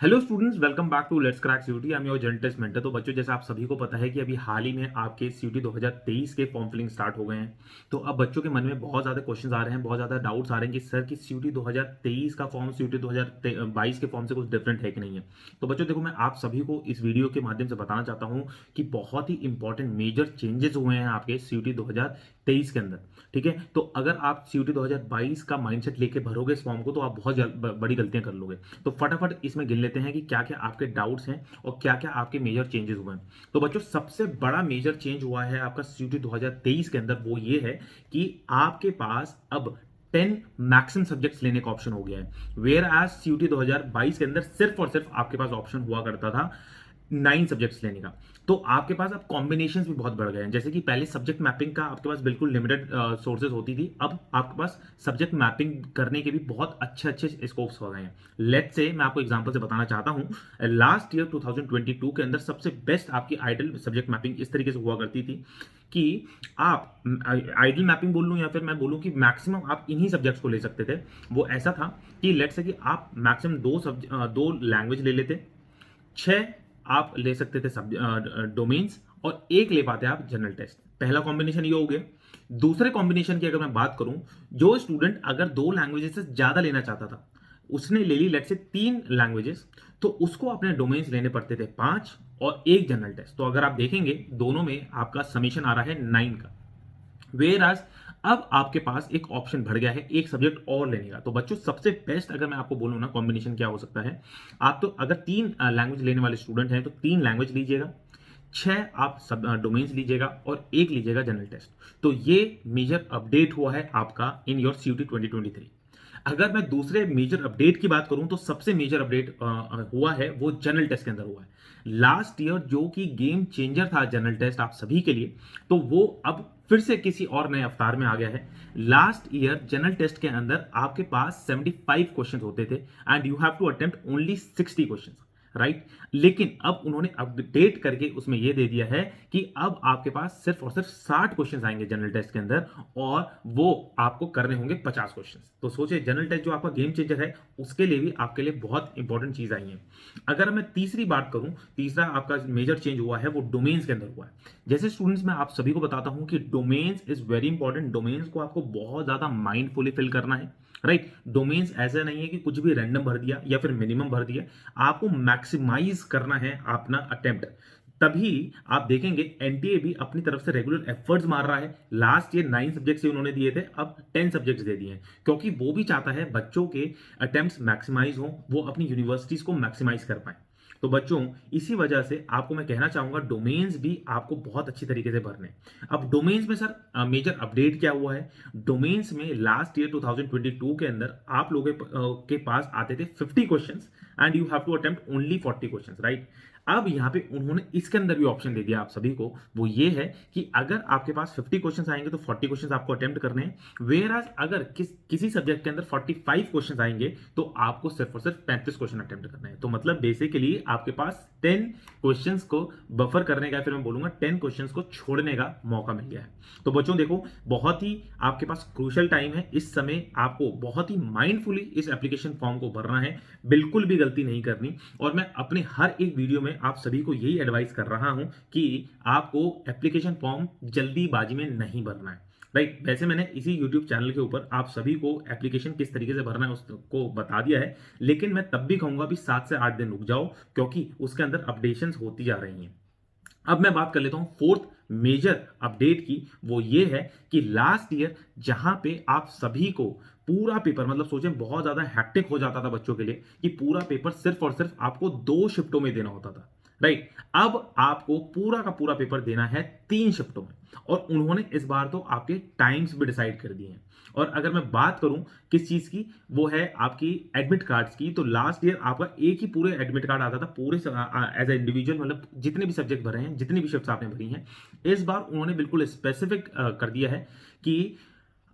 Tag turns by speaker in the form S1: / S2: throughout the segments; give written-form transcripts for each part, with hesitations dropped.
S1: Hello students, welcome back to let's crack CUET. I am your general test mentor. तो बच्चों, जैसे आप सभी को पता है कि अभी हाल ही में आपके सीयूटी 2023 के फॉर्म फिलिंग स्टार्ट हो गए हैं। तो अब बच्चों के मन में बहुत ज़्यादा क्वेश्चंस आ रहे हैं, बहुत ज़्यादा डाउट्स आ रहे हैं कि सर की सीयूटी 2023 का फॉर्म सीयूटी 2022 के फॉर्म से कुछ डिफरेंट है कि नहीं है। तो बच्चों देखो, मैं आप सभी को इस वीडियो के माध्यम से बताना चाहता हूँ कि बहुत ही इंपॉर्टेंट मेजर चेंजेस हुए हैं आपके सीयूटी 2023 के अंदर। ठीक है, तो अगर आप सीयूटी 2022 का माइंडसेट लेके भरोगे इस फॉर्म को तो आप बहुत बड़ी गलतियां कर लोगे। तो फटाफट इसमें गिन लेते हैं कि क्या क्या आपके डाउट्स हैं और क्या क्या आपके मेजर चेंजेस हुए हैं। तो बच्चों, सबसे बड़ा मेजर चेंज हुआ है आपका सीयूटी 2023 के अंदर, वो ये है कि आपके पास अब 10 मैक्सिमम सब्जेक्ट्स लेने का ऑप्शन हो गया है। वेयर एज सीयूटी 2022 के अंदर सिर्फ और सिर्फ आपके पास ऑप्शन हुआ करता था 9 सब्जेक्ट्स लेने का। तो आपके पास अब कॉम्बिनेशंस भी बहुत बढ़ गए हैं। जैसे कि पहले सब्जेक्ट मैपिंग का आपके पास बिल्कुल लिमिटेड सोर्सेज होती थी, अब आपके पास सब्जेक्ट मैपिंग करने के भी बहुत अच्छे अच्छे स्कोप्स हो गए हैं। लेट्स से मैं आपको एग्जांपल से बताना चाहता हूं। लास्ट ईयर 2022 के अंदर सबसे बेस्ट आपकी आइडल सब्जेक्ट मैपिंग इस तरीके से हुआ करती थी कि आप आइडल मैपिंग बोल लूं या फिर मैं बोलूं कि मैक्सिमम आप इन्हीं सब्जेक्ट्स को ले सकते थे। वो ऐसा था कि लेट्स से कि आप मैक्सिमम दो लैंग्वेज ले लेते, 6 आप ले सकते थे सब डोमेन्स, और एक ले पाते आप जनरल टेस्ट। पहला कॉम्बिनेशन ये हो गया। दूसरे कॉम्बिनेशन की अगर मैं बात करूं, जो स्टूडेंट अगर 2 लैंग्वेजेस से ज्यादा लेना चाहता था, उसने ले ली लेट से 3 लैंग्वेजेस, तो उसको अपने डोमेन्स लेने पड़ते थे 5 और एक जनरल टेस्ट। तो अगर आप देखेंगे दोनों में आपका समीशन आ रहा है 9 का। वेयर आज अब आपके पास एक ऑप्शन बढ़ गया है एक सब्जेक्ट और लेने का। तो बच्चों, सबसे बेस्ट अगर मैं आपको बोलूं ना, कॉम्बिनेशन क्या हो सकता है। आप तो अगर 3 लैंग्वेज लेने वाले स्टूडेंट हैं तो 3 लैंग्वेज लीजिएगा, 6 आप सब डोमेन्स लीजिएगा और एक लीजिएगा जनरल टेस्ट। तो ये मेजर अपडेट हुआ है आपका इन योर सीयूटी 2023। अगर मैं दूसरे मेजर अपडेट की बात करूं तो सबसे मेजर अपडेट हुआ है वो जनरल टेस्ट के अंदर हुआ है। लास्ट ईयर जो कि गेम चेंजर था जनरल टेस्ट आप सभी के लिए, तो वो अब फिर से किसी और नए अवतार में आ गया है। लास्ट ईयर जनरल टेस्ट के अंदर आपके पास 75 क्वेश्चन होते थे and you have to attempt only 60 question, right. लेकिन अब उन्होंने अपडेट करके उसमें यह दे दिया है कि अब आपके पास सिर्फ और सिर्फ 60 क्वेश्चंस आएंगे जनरल टेस्ट के अंदर, और वो आपको करने होंगे 50 क्वेश्चंस। तो सोचिए, जनरल टेस्ट जो आपका गेम चेंजर है उसके लिए भी आपके लिए बहुत इंपॉर्टेंट चीज आई है। अगर मैं तीसरी बात करूं, तीसरा आपका मेजर चेंज हुआ है वो डोमेन्स के अंदर हुआ है। जैसे स्टूडेंट्स, मैं आप सभी को बताता हूं कि domains is very important. Domains को आपको बहुत ज्यादा माइंडफुली फिल करना है, राइट। डोमेन्स ऐसा नहीं है कि कुछ भी रैंडम भर दिया या फिर मिनिमम भर दिया, आपको मैक्सिमाइज करना है अपना अटेम्प्ट। तभी आप देखेंगे एनटीए भी अपनी तरफ से रेगुलर एफर्ट्स मार रहा है। लास्ट ईयर 9 सब्जेक्ट्स ही उन्होंने दिए थे, अब 10 सब्जेक्ट्स दे दिए हैं, क्योंकि वो भी चाहता है बच्चों के अटेम्प्ट्स मैक्सिमाइज हो, वो अपनी यूनिवर्सिटीज को मैक्सिमाइज कर पाए। तो बच्चों, इसी वजह से आपको मैं कहना चाहूंगा डोमेन्स भी आपको बहुत अच्छी तरीके से भरने। अब डोमेन्स में सर मेजर अपडेट क्या हुआ है। डोमेन्स में लास्ट ईयर 2022 के अंदर आप लोगों के पास आते थे 50 questions and you have to attempt only 40 questions, right. अब यहाँ पे उन्होंने इसके अंदर भी ऑप्शन दे दिया आप सभी को, वो ये है कि अगर आपके पास 50 क्वेश्चंस आएंगे तो 40 क्वेश्चंस आपको अटेम्प्ट करने हैं। वेयर एज अगर किसी सब्जेक्ट के अंदर 45 क्वेश्चंस आएंगे तो आपको सिर्फ और सिर्फ 35 क्वेश्चन अटेम्प्ट करने हैं। तो मतलब बेसिकली आपके पास 10 क्वेश्चंस को बफर करने का, फिर मैं बोलूंगा 10 क्वेश्चंस को छोड़ने का मौका मिल गया है। तो बच्चों देखो, बहुत ही आपके पास क्रूशियल टाइम है इस समय, आपको बहुत ही माइंडफुली इस एप्लीकेशन फॉर्म को भरना है, बिल्कुल भी गलती नहीं करनी। और मैं अपने हर एक वीडियो में आप सभी को यही एडवाइस कर रहा हूं कि आपको एप्लीकेशन फॉर्म जल्दीबाजी में नहीं भरना है, राइट। वैसे मैंने इसी YouTube चैनल के ऊपर आप सभी को एप्लीकेशन किस तरीके से भरना है उसको बता दिया है, लेकिन मैं तब भी कहूंगा भी 7 से 8 दिन रुक जाओ, क्योंकि उसके अंदर अपडेशंस होती जा रही हैं। अब मैं बात कर लेता हूं फोर्थ मेजर अपडेट की। वो ये है कि लास्ट ईयर जहां पे आप सभी को पूरा पेपर, मतलब सोचें बहुत ज्यादा हैक्टिक हो जाता था बच्चों के लिए कि पूरा पेपर सिर्फ और सिर्फ आपको 2 शिफ्टों में देना होता था, राइट। अब आपको पूरा का पूरा पेपर देना है 3 शिफ्टों में, और उन्होंने इस बार तो आपके टाइम्स भी डिसाइड कर दिए हैं। और अगर मैं बात करूं किस चीज की, वो है आपकी एडमिट कार्ड्स की। तो लास्ट ईयर आपका एक ही पूरे एडमिट कार्ड आता था पूरे एज ए इंडिविजुअल, मतलब जितने भी सब्जेक्ट भरे हैं, जितनी भी शिफ्ट्स आपने भरी हैं। इस बार उन्होंने बिल्कुल स्पेसिफिक कर दिया है कि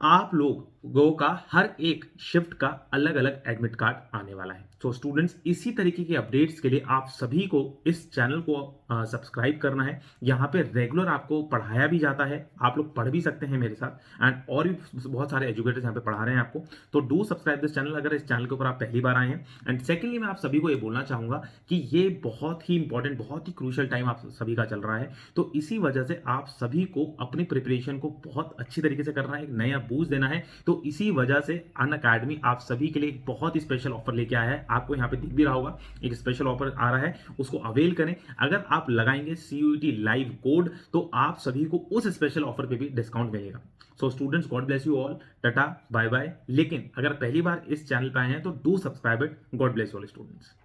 S1: आप लोग लोगों का हर एक शिफ्ट का अलग अलग एडमिट कार्ड आने वाला है। तो स्टूडेंट्स, इसी तरीके के अपडेट्स के लिए आप सभी को इस चैनल को सब्सक्राइब करना है। यहाँ पे रेगुलर आपको पढ़ाया भी जाता है, आप लोग पढ़ भी सकते हैं मेरे साथ, एंड और भी बहुत सारे एजुकेटर्स यहाँ पे पढ़ा रहे हैं आपको। तो डू सब्सक्राइब दिस चैनल अगर इस चैनल के ऊपर आप पहली बार आए हैं। एंड सेकेंडली, मैं आप सभी को ये बोलना चाहूंगा कि ये बहुत ही इंपॉर्टेंट, बहुत ही क्रूशियल टाइम आप सभी का चल रहा है। तो इसी वजह से आप सभी को अपनी प्रिपरेशन को बहुत अच्छी तरीके से करना है, एक नया बूस्ट देना है। तो इसी वजह से अनअकैडमी आप सभी के लिए एक बहुत ही स्पेशल ऑफर लेके आया है। आपको यहाँ पे दिख भी रहा होगा, एक स्पेशल ऑफर आ रहा है, उसको अवेल करें। अगर आप लगाएंगे CUET लाइव कोड तो आप सभी को उस स्पेशल ऑफर पे भी डिस्काउंट मिलेगा। So students, god bless you all, tata bye bye. लेकिन अगर पहली बार इस चैनल पे आए हैं तो do subscribe it. God bless you all students.